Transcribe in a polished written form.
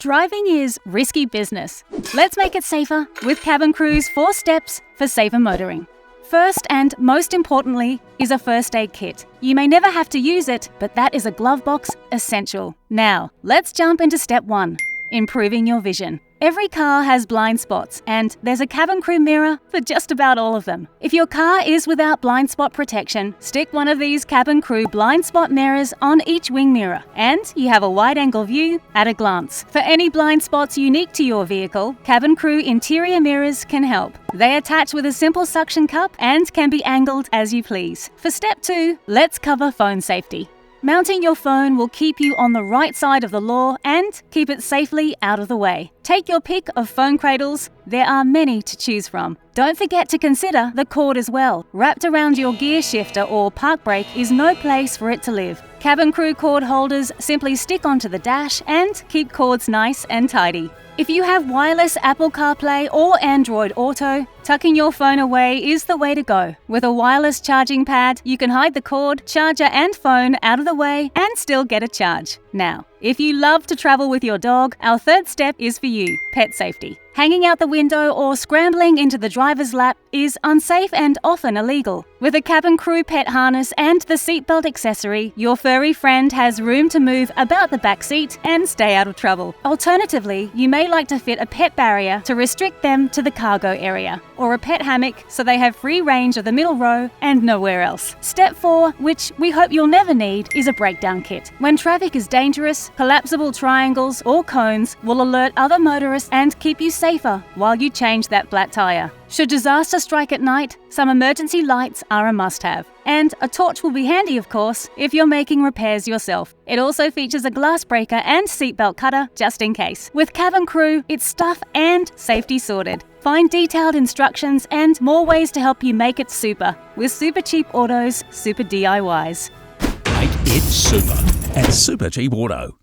Driving is risky business. Let's make it safer with Cabin Crew's 4 steps for safer motoring. First and most importantly is a first aid kit. You may never have to use it, but that is a glove box essential. Now, let's jump into step 1, improving your vision. Every car has blind spots, and there's a Cabin Crew mirror for just about all of them. If your car is without blind spot protection, stick one of these Cabin Crew blind spot mirrors on each wing mirror, and you have a wide-angle view at a glance. For any blind spots unique to your vehicle, Cabin Crew interior mirrors can help. They attach with a simple suction cup and can be angled as you please. For step 2, let's cover phone safety. Mounting your phone will keep you on the right side of the law and keep it safely out of the way. Take your pick of phone cradles. There are many to choose from. Don't forget to consider the cord as well. Wrapped around your gear shifter or park brake is no place for it to live. Cabin Crew cord holders simply stick onto the dash and keep cords nice and tidy. If you have wireless Apple CarPlay or Android Auto, tucking your phone away is the way to go. With a wireless charging pad, you can hide the cord, charger and phone out of the way and still get a charge. Now, if you love to travel with your dog, our third step is for you, pet safety. Hanging out the window or scrambling into the driver's lap is unsafe and often illegal. With a Cabin Crew pet harness and the seatbelt accessory, your furry friend has room to move about the back seat and stay out of trouble. Alternatively, you may like to fit a pet barrier to restrict them to the cargo area, or a pet hammock so they have free range of the middle row and nowhere else. Step 4, which we hope you'll never need, is a breakdown kit. When traffic is dangerous, collapsible triangles or cones will alert other motorists and keep you safer while you change that flat tire. Should disaster strike at night, some emergency lights are a must-have. And a torch will be handy, of course, if you're making repairs yourself. It also features a glass breaker and seatbelt cutter just in case. With Cabin Crew, it's stuff and safety sorted. Find detailed instructions and more ways to help you make it super with Supercheap Auto's Super DIYs. Make it super at Supercheap Auto.